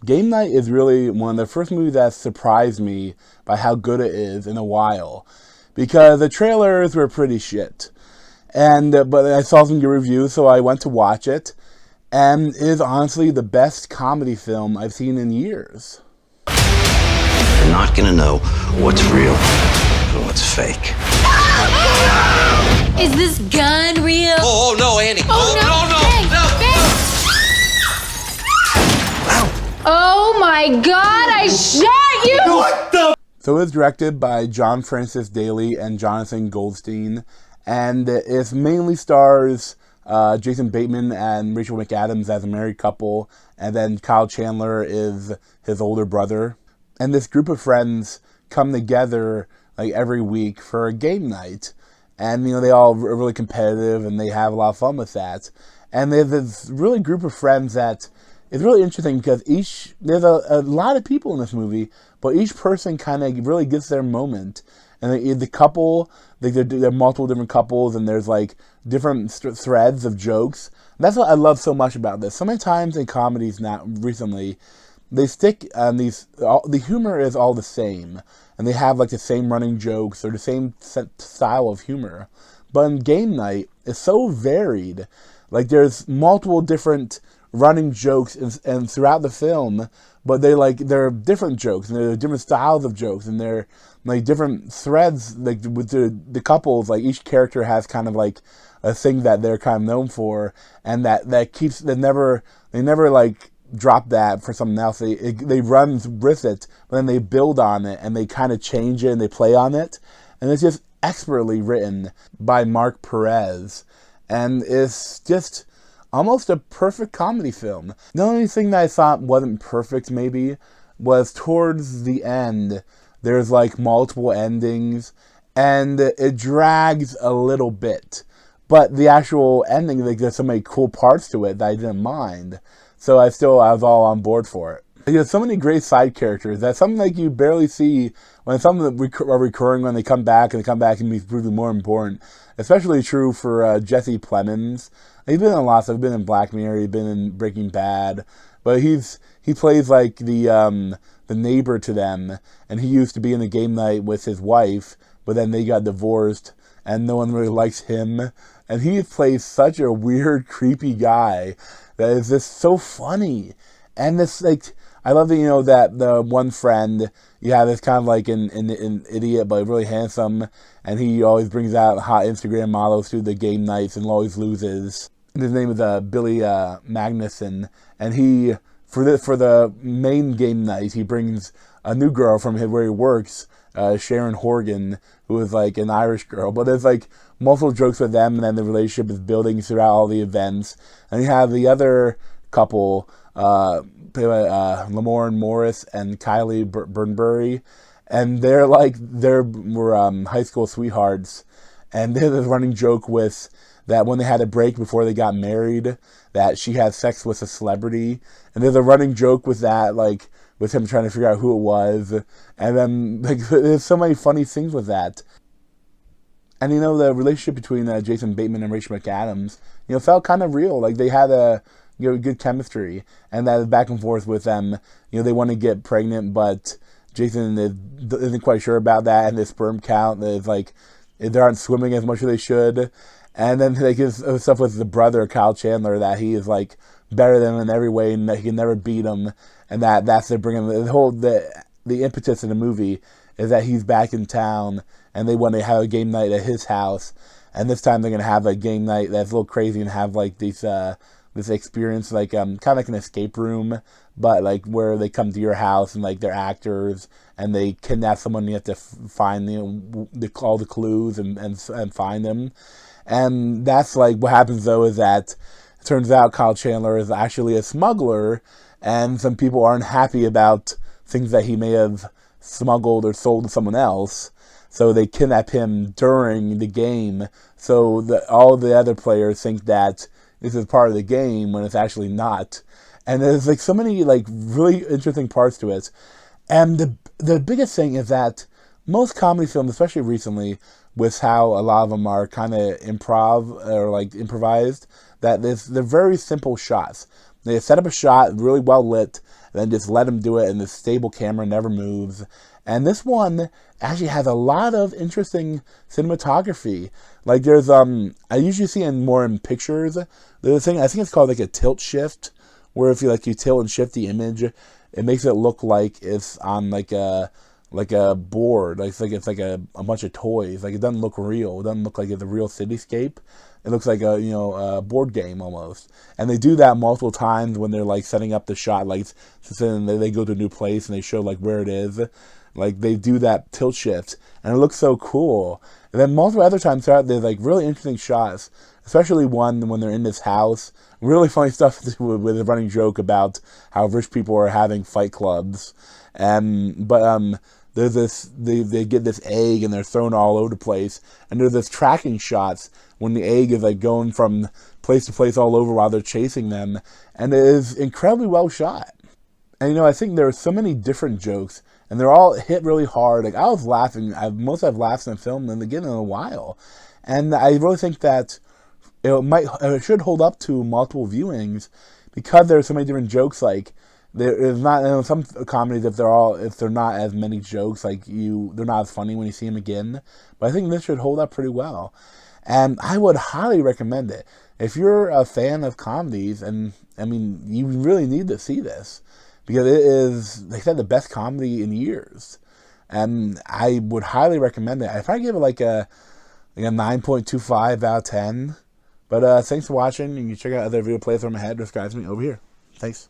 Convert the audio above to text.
Game Night is really one of the first movies that surprised me by how good it is in a while, because the trailers were pretty shit. But I saw some good reviews, so I went to watch it, and it is honestly the best comedy film I've seen in years. You're not gonna know what's real and what's fake. Is this gun real? Oh no, Andy! Oh no! Oh my God! I shot you! What the? So it was directed by John Francis Daley and Jonathan Goldstein, and it mainly stars Jason Bateman and Rachel McAdams as a married couple, and then Kyle Chandler is his older brother. And this group of friends come together like every week for a game night, and they all are really competitive and they have a lot of fun with that. And there's this really group of friends that is really interesting because there's a lot of people in this movie, but each person kind of really gets their moment. And the couple, there are multiple different couples, and there's like different threads of jokes. That's what I love so much about this. So many times in comedies now recently, they stick on the humor is all the same, and they have like the same running jokes or the same style of humor. But in Game Night, it's so varied. Like there's multiple different running jokes and throughout the film, but they're different jokes, and they're different styles of jokes, and they're like different threads. Like with the couples, like each character has kind of like a thing that they're kind of known for, and that keeps they never like drop that for something else. They run with it, but then they build on it and they kind of change it and they play on it, and it's just expertly written by Mark Perez, and it's just almost a perfect comedy film. The only thing that I thought wasn't perfect maybe was towards the end. There's like multiple endings, and it drags a little bit. But the actual ending, like there's so many cool parts to it that I didn't mind. So I was all on board for it. There's so many great side characters that something like you barely see when some of them are recurring when they come back and be proving more important. Especially true for Jesse Plemons. He's been in lots. He's been in Black Mirror. He's been in Breaking Bad, but he plays like the neighbor to them, and he used to be in the Game Night with his wife, but then they got divorced, and no one really likes him, and he plays such a weird, creepy guy that is just so funny, and this like. I love that, that the one friend, you have this kind of like an idiot, but really handsome, and he always brings out hot Instagram models to the game nights and always loses. And his name is Billy Magnuson, and he, for the main game night, he brings a new girl from where he works, Sharon Horgan, who is like an Irish girl, but there's like multiple jokes with them, and then the relationship is building throughout all the events. And you have the other couple, played by Lamorne Morris and Kylie Burnbury, and they were high school sweethearts, and they had this running joke with that when they had a break before they got married, that she had sex with a celebrity, and there's a running joke with that, like with him trying to figure out who it was, and then like there's so many funny things with that. And the relationship between Jason Bateman and Rachel McAdams, felt kind of real. Like they had good chemistry, and that back and forth with them. They want to get pregnant, but Jason isn't quite sure about that, and the sperm count is like they aren't swimming as much as they should. And then they get stuff with the brother Kyle Chandler, that he is like better than him in every way, and that he can never beat him, and that's they bring him the impetus in the movie is that he's back in town, and they want to have a game night at his house, and this time they're gonna have a game night that's a little crazy and have like these. This experience, like kind of like an escape room, but like where they come to your house and like they're actors and they kidnap someone. And you have to find all the clues and find them, and that's like what happens though is that it turns out Kyle Chandler is actually a smuggler, and some people aren't happy about things that he may have smuggled or sold to someone else. So they kidnap him during the game, so all the other players think that this is part of the game when it's actually not. And there's like so many like really interesting parts to it. And the biggest thing is that most comedy films, especially recently, with how a lot of them are kind of improvised, that they're very simple shots. They set up a shot, really well lit, and then just let them do it, and the stable camera never moves. And this one actually has a lot of interesting cinematography. Like there's I usually see more in pictures. There's a thing, I think it's called like a tilt shift, where if you tilt and shift the image, it makes it look like it's on like a board, like it's like a bunch of toys. Like it doesn't look real. It doesn't look like it's a real cityscape. It looks like a board game almost. And they do that multiple times when they're like setting up the shot. Like so they go to a new place and they show like where it is. Like they do that tilt shift, and it looks so cool. And then multiple other times throughout, there's like really interesting shots, especially one when they're in this house. Really funny stuff with a running joke about how rich people are having fight clubs. But there's this, they get this egg and they're thrown all over the place, and there's this tracking shots when the egg is like going from place to place all over while they're chasing them, and it is incredibly well shot. And I think there are so many different jokes, and they're all hit really hard. Like I was laughing, I've laughed in a film and again in a while, and I really think that it should hold up to multiple viewings because there are so many different jokes. Like there is not some comedies if they're not as many jokes, like they're not as funny when you see them again. But I think this should hold up pretty well, and I would highly recommend it if you're a fan of comedies. And I mean, you really need to see this because it is, they said, the best comedy in years, and I would highly recommend it. I'd probably give it like a 9.25 out of 10. But thanks for watching, and you can check out other video playlists from my head. Describes me over here. Thanks.